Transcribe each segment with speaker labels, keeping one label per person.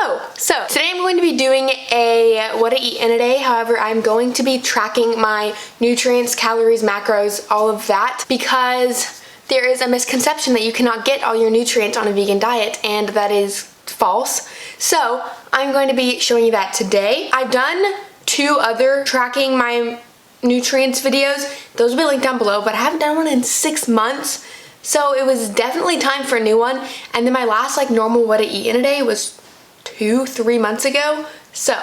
Speaker 1: Hello! So today I'm going to be doing a what to eat in a day. However, I'm going to be tracking my nutrients, calories, macros, all of that, because there is a misconception that you cannot get all your nutrients on a vegan diet, and that is false. So I'm going to be showing you that today. I've done 2 other tracking my nutrients videos. Those will be linked down below, but I haven't done one in 6 months. So it was definitely time for a new one. And then my last normal what to eat in a day was 2-3 months ago. So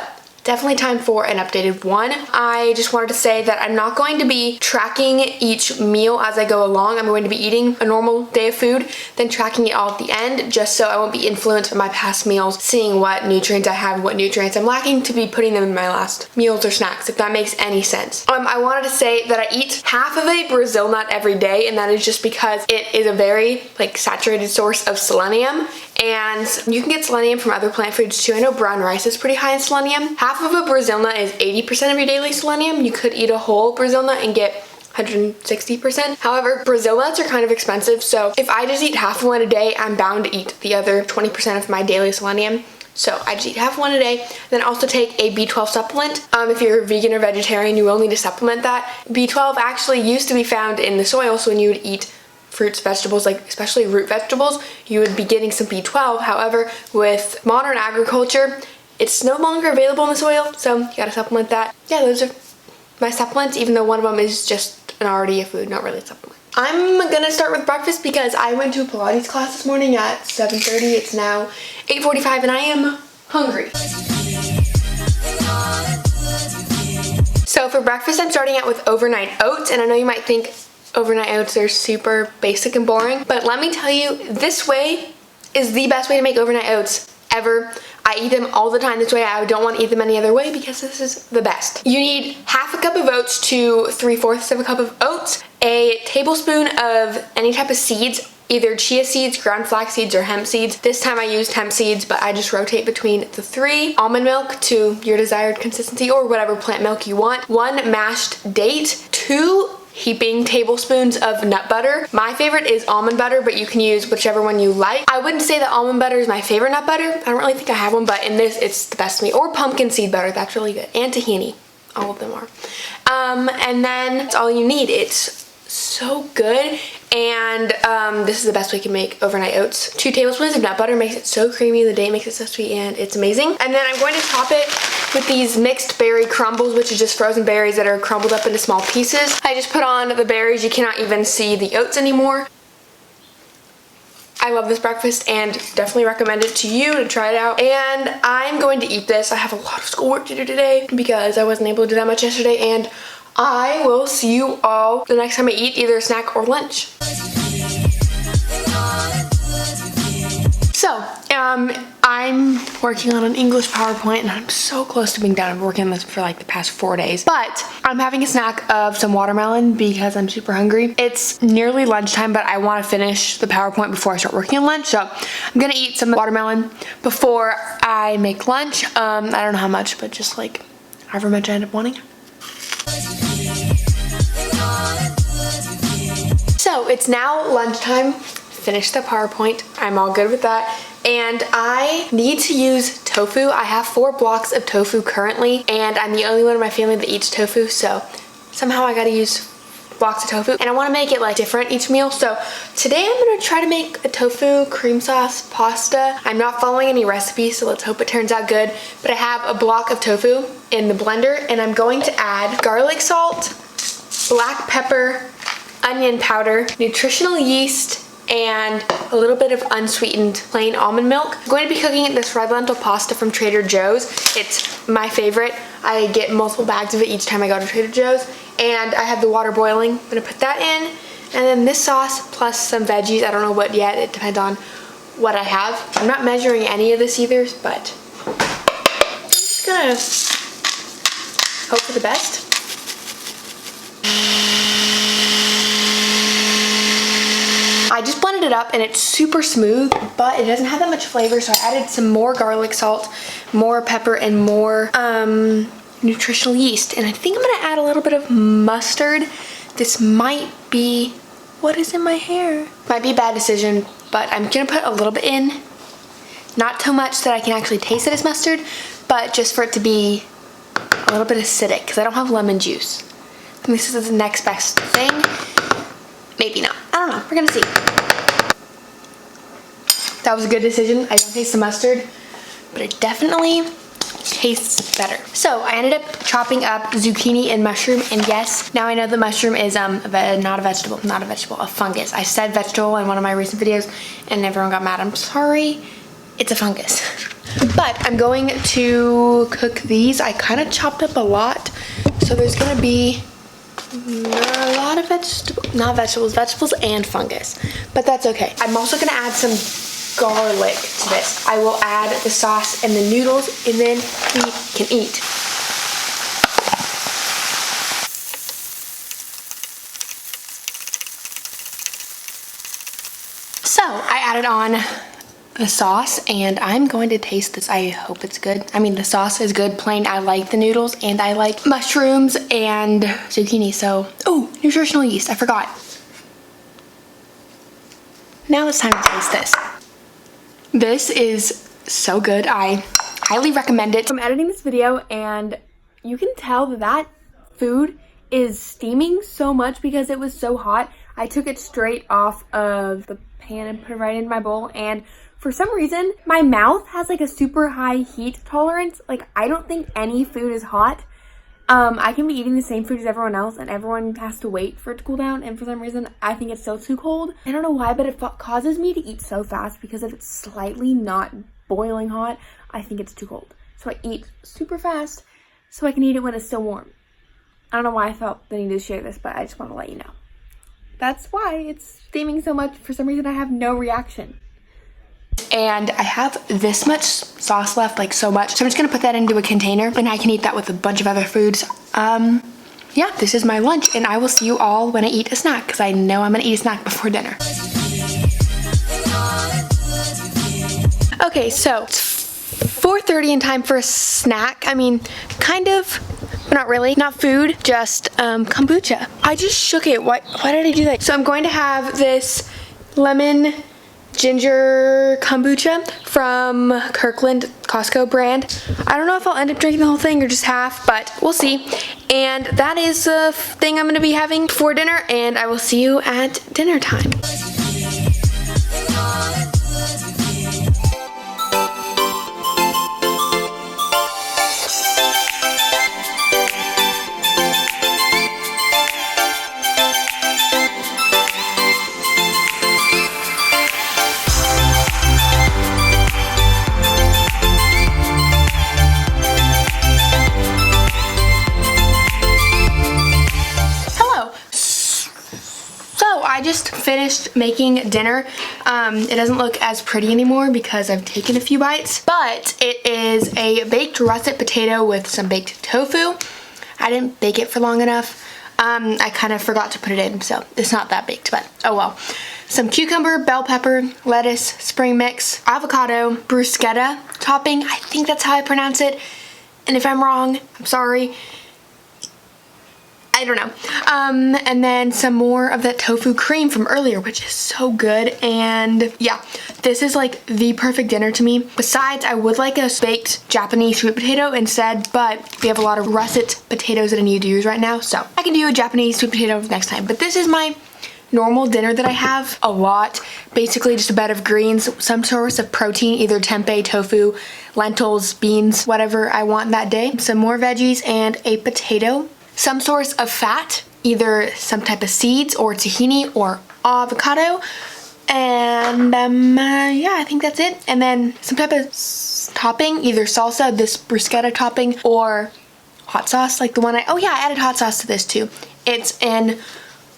Speaker 1: definitely time for an updated one. I just wanted to say that I'm not going to be tracking each meal as I go along. I'm going to be eating a normal day of food, then tracking it all at the end, just so I won't be influenced by my past meals, seeing what nutrients I have, what nutrients I'm lacking, to be putting them in my last meals or snacks, if that makes any sense. I wanted to say that I eat half of a Brazil nut every day, and that is just because it is a very saturated source of selenium. And you can get selenium from other plant foods too. I know brown rice is pretty high in selenium. Half of a Brazil nut is 80% of your daily selenium. You could eat a whole Brazil nut and get 160%. However, Brazil nuts are kind of expensive, so if I just eat half of one a day, I'm bound to eat the other 20% of my daily selenium. So I just eat half one a day. Then also take a B12 supplement. If you're vegan or vegetarian, you will need to supplement that. B12 actually used to be found in the soil, so when you would eat fruits, vegetables, especially root vegetables, you would be getting some B12. However, with modern agriculture, it's no longer available in the soil, so you gotta supplement that. Yeah, those are my supplements, even though one of them is just already a food, not really a supplement. I'm gonna start with breakfast because I went to a Pilates class this morning at 7:30. It's now 8:45 and I am hungry. So for breakfast, I'm starting out with overnight oats, and I know you might think overnight oats are super basic and boring, but let me tell you, this way is the best way to make overnight oats ever. I eat them all the time this way. I don't want to eat them any other way because this is the best. You need half a cup of oats to 3/4 of a cup of oats, a tablespoon of any type of seeds, either chia seeds, ground flax seeds, or hemp seeds. This time I used hemp seeds, but I just rotate between the 3. Almond milk to your desired consistency, or whatever plant milk you want. 1 mashed date, 2 heaping tablespoons of nut butter. My favorite is almond butter, but you can use whichever one you like. I wouldn't say that almond butter is my favorite nut butter. I don't really think I have one, but in this, it's the best to me. Or pumpkin seed butter, that's really good. And tahini, all of them are. And then that's all you need. It's so good, and this is the best way you can make overnight oats. 2 tablespoons of nut butter makes it so creamy. The date makes it so sweet, and it's amazing. And then I'm going to top it with these mixed berry crumbles, which is just frozen berries that are crumbled up into small pieces. I just put on the berries. You cannot even see the oats anymore. I love this breakfast and definitely recommend it to you to try it out. And I'm going to eat this. I have a lot of schoolwork to do today because I wasn't able to do that much yesterday, and I will see you all the next time I eat either a snack or lunch. So, I'm working on an English PowerPoint, and I'm so close to being done. I've been working on this for the past 4 days. But I'm having a snack of some watermelon because I'm super hungry. It's nearly lunchtime, but I want to finish the PowerPoint before I start working on lunch. So I'm gonna eat some watermelon before I make lunch. I don't know how much, but just however much I end up wanting. So it's now lunchtime. Finished the PowerPoint. I'm all good with that. And I need to use tofu. I have 4 blocks of tofu currently, and I'm the only one in my family that eats tofu, so somehow I gotta use blocks of tofu. And I wanna make it different each meal. So today I'm gonna try to make a tofu cream sauce pasta. I'm not following any recipes, so let's hope it turns out good. But I have a block of tofu in the blender, and I'm going to add garlic salt, black pepper, onion powder, nutritional yeast, and a little bit of unsweetened plain almond milk. I'm going to be cooking this red lentil pasta from Trader Joe's. It's my favorite. I get multiple bags of it each time I go to Trader Joe's. And I have the water boiling. I'm gonna put that in. And then this sauce plus some veggies. I don't know what yet. It depends on what I have. I'm not measuring any of this either, but I'm just gonna hope for the best. I just blended it up and it's super smooth, but it doesn't have that much flavor, so I added some more garlic salt, more pepper, and more nutritional yeast. And I think I'm gonna add a little bit of mustard. This might be, what is in my hair? Might be a bad decision, but I'm gonna put a little bit in Not too much that I can actually taste it as mustard, but just for it to be a little bit acidic because I don't have lemon juice. And this is the next best thing. Maybe not. I don't know. We're gonna see. That was a good decision. I don't taste the mustard, but it definitely tastes better. So I ended up chopping up zucchini and mushroom, and yes, now I know the mushroom is not a vegetable, a fungus. I said vegetable in one of my recent videos and everyone got mad. I'm sorry, it's a fungus. But I'm going to cook these. I kind of chopped up a lot, so there's gonna be a lot of vegetables and fungus, but that's okay. I'm also gonna add some garlic to this. I will add the sauce and the noodles, and then we can eat. So I added on the sauce, and I'm going to taste this. I hope it's good. I mean, the sauce is good plain. I like the noodles, and I like mushrooms and zucchini. So, oh, nutritional yeast, I forgot. Now it's time to taste this. This is so good. I highly recommend it. I'm editing this video, and you can tell that food is steaming so much because it was so hot. I took it straight off of the pan and put it right in my bowl, and for some reason, my mouth has like a super high heat tolerance. Like, I don't think any food is hot. I can be eating the same food as everyone else, and everyone has to wait for it to cool down, and for some reason, I think it's still too cold. I don't know why, but it causes me to eat so fast because if it's slightly not boiling hot, I think it's too cold. So I eat super fast so I can eat it when it's still warm. I don't know why I felt the need to share this, but I just want to let you know. That's why it's steaming so much. For some reason, I have no reaction. And I have this much sauce left, like so much. So I'm just gonna put that into a container, and I can eat that with a bunch of other foods. Yeah, this is my lunch, and I will see you all when I eat a snack, because I know I'm gonna eat a snack before dinner. Okay, so it's 4:30 and time for a snack. I mean, kind of, but not really. Not food, just kombucha. I just shook it. Why did I do that? So I'm going to have this lemon ginger kombucha from Kirkland Costco brand. I don't know if I'll end up drinking the whole thing or just half, but we'll see. And that is the thing I'm going to be having for dinner, and I will see you at dinner time. I just finished making dinner. It doesn't look as pretty anymore because I've taken a few bites, but it is a baked russet potato with some baked tofu. I didn't bake it for long enough. I kind of forgot to put it in, so it's not that baked, but oh well. Some cucumber, bell pepper, lettuce, spring mix, avocado, bruschetta topping. I think that's how I pronounce it. And if I'm wrong, I'm sorry. I don't know. And then some more of that tofu cream from earlier, which is so good. And yeah, this is like the perfect dinner to me. Besides, I would like a baked Japanese sweet potato instead, but we have a lot of russet potatoes that I need to use right now, so I can do a Japanese sweet potato next time. But this is my normal dinner that I have a lot. Basically just a bed of greens, some source of protein, either tempeh, tofu, lentils, beans, whatever I want that day. Some more veggies and a potato. Some source of fat, either some type of seeds or tahini or avocado. And yeah, I think that's it. And then some type of topping, either salsa, this bruschetta topping, or hot sauce like the one I added hot sauce to this too. It's an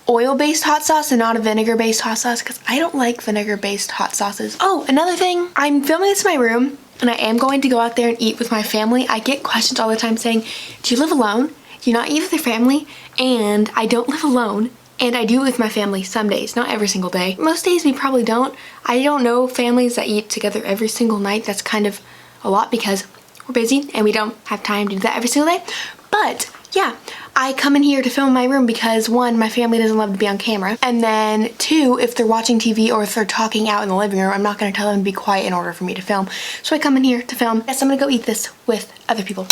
Speaker 1: oil-based hot sauce and not a vinegar-based hot sauce because I don't like vinegar-based hot sauces. Oh, another thing, I'm filming this in my room and I am going to go out there and eat with my family. I get questions all the time saying, do you live alone? Do you not eat with your family? And I don't live alone, and I do it with my family some days, not every single day. Most days we probably don't. I don't know families that eat together every single night. That's kind of a lot because we're busy and we don't have time to do that every single day. But yeah, I come in here to film in my room because 1, my family doesn't love to be on camera, and then 2, if they're watching TV or if they're talking out in the living room, I'm not going to tell them to be quiet in order for me to film. So I come in here to film. Yes, I'm going to go eat this with other people,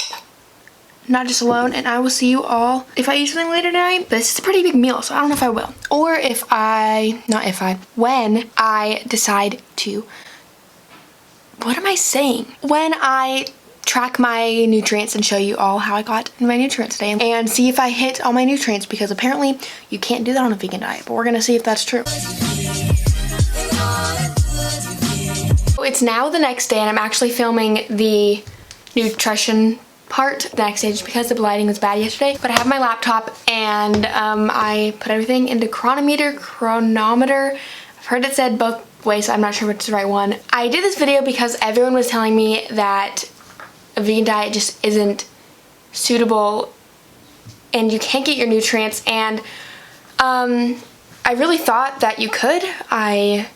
Speaker 1: not just alone, and I will see you all if I eat something later tonight. This is a pretty big meal, so I don't know if I will. Or when I decide to, what am I saying? When I track my nutrients and show you all how I got in my nutrients today and see if I hit all my nutrients, because apparently you can't do that on a vegan diet, but we're gonna see if that's true. It's now the next day and I'm actually filming the nutrition part the next day just because the lighting was bad yesterday, but I have my laptop and I put everything into chronometer. I've heard it said both ways, so I'm not sure which is the right one. I did this video because everyone was telling me that a vegan diet just isn't suitable and you can't get your nutrients, and I really thought that you could. I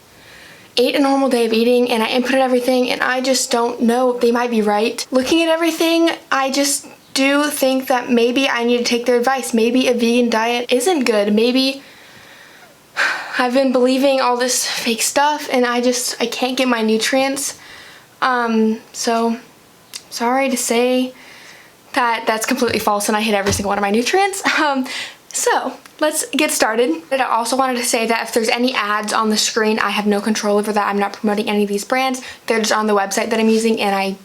Speaker 1: ate a normal day of eating and I inputted everything, and I just don't know, they might be right. Looking at everything, I just do think that maybe I need to take their advice. Maybe a vegan diet isn't good. Maybe I've been believing all this fake stuff and I can't get my nutrients. So sorry to say that that's completely false and I hit every single one of my nutrients. So let's get started. But I also wanted to say that if there's any ads on the screen, I have no control over that. I'm not promoting any of these brands. They're just on the website that I'm using and I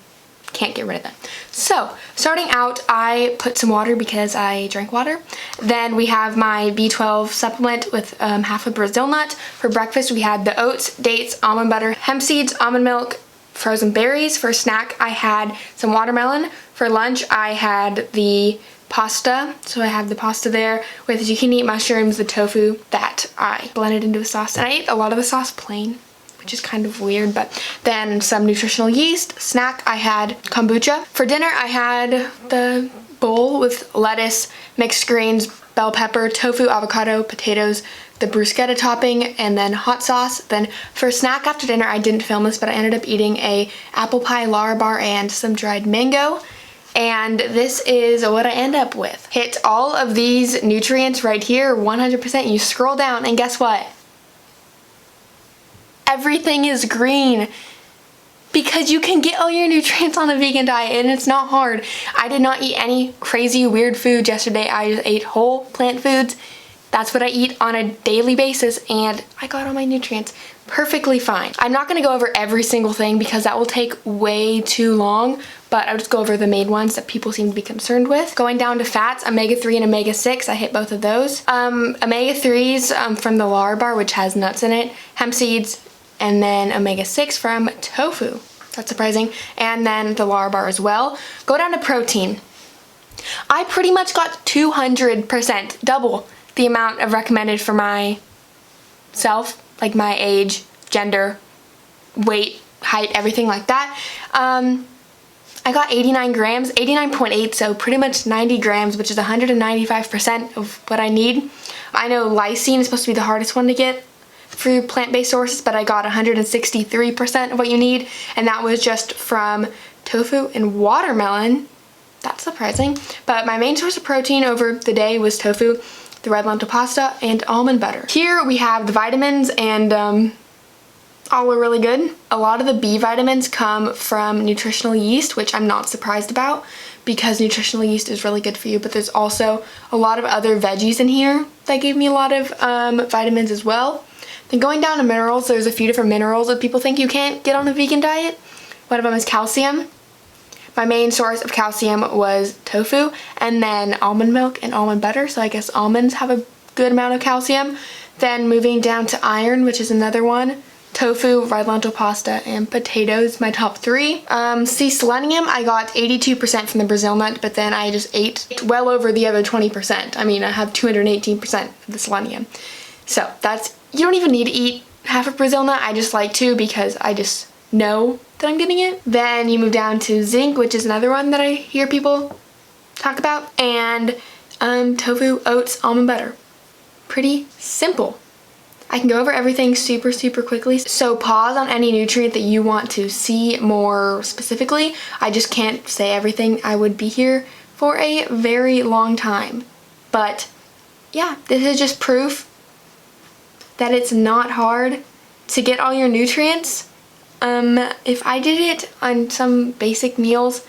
Speaker 1: can't get rid of them. So starting out, I put some water because I drank water. Then we have my B12 supplement with half a Brazil nut. For breakfast, we had the oats, dates, almond butter, hemp seeds, almond milk, frozen berries. For snack, I had some watermelon. For lunch, I had the pasta. So I have the pasta there with zucchini, mushrooms, the tofu that I blended into a sauce. And I ate a lot of the sauce plain, which is kind of weird, but then some nutritional yeast. Snack, I had kombucha. For dinner, I had the bowl with lettuce, mixed greens, bell pepper, tofu, avocado, potatoes, the bruschetta topping, and then hot sauce. Then for snack after dinner, I didn't film this, but I ended up eating a apple pie Lara bar and some dried mango. And this is what I end up with. Hit all of these nutrients right here, 100%. You scroll down and guess what? Everything is green. Because you can get all your nutrients on a vegan diet and it's not hard. I did not eat any crazy weird food yesterday. I just ate whole plant foods. That's what I eat on a daily basis and I got all my nutrients perfectly fine. I'm not going to go over every single thing because that will take way too long, but I'll just go over the main ones that people seem to be concerned with. Going down to fats, omega-3 and omega-6, I hit both of those. Omega-3s from the Lara bar, which has nuts in it, hemp seeds, and then omega-6 from tofu. That's surprising. And then the Lara bar as well. Go down to protein. I pretty much got 200%, double the amount of recommended for myself, like my age, gender, weight, height, everything like that. I got 89 grams, 89.8, so pretty much 90 grams, which is 195% of what I need. I know lysine is supposed to be the hardest one to get for plant-based sources, but I got 163% of what you need, and that was just from tofu and watermelon. That's surprising. But my main source of protein over the day was tofu, the red lentil pasta, and almond butter. Here we have the vitamins, and all are really good. A lot of the B vitamins come from nutritional yeast, which I'm not surprised about because nutritional yeast is really good for you, but there's also a lot of other veggies in here that gave me a lot of vitamins as well. Then going down to minerals, there's a few different minerals that people think you can't get on a vegan diet. One of them is calcium. My main source of calcium was tofu, and then almond milk and almond butter, so I guess almonds have a good amount of calcium. Then moving down to iron, which is another one. Tofu, red lentil pasta, and potatoes, my top 3. Selenium, I got 82% from the Brazil nut, but then I just ate well over the other 20%. I mean, I have 218% of the selenium. So that's, you don't even need to eat half a Brazil nut. I just like to because I just know that I'm getting it. Then you move down to zinc, which is another one that I hear people talk about, and tofu, oats, almond butter. Pretty simple. I can go over everything super quickly, so pause on any nutrient that you want to see more specifically. I just can't say everything. I would be here for a very long time. But yeah, this is just proof that it's not hard to get all your nutrients. If I did it on some basic meals,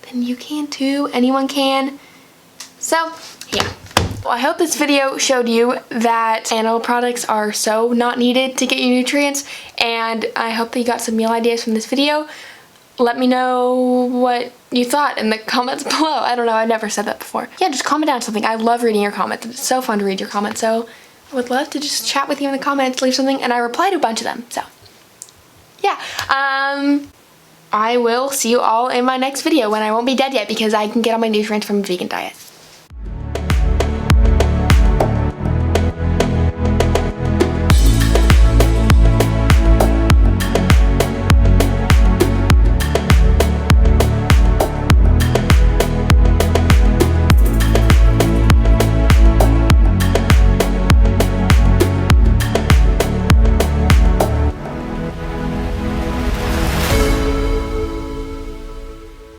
Speaker 1: then you can too. Anyone can. So yeah. Well, I hope this video showed you that animal products are so not needed to get you nutrients, and I hope that you got some meal ideas from this video. Let me know what you thought in the comments below. I don't know, I've never said that before. Yeah, just comment down something. I love reading your comments. It's so fun to read your comments, so I would love to just chat with you in the comments, leave something, and I reply to a bunch of them, so yeah. I will see you all in my next video when I won't be dead yet because I can get all my nutrients from a vegan diet.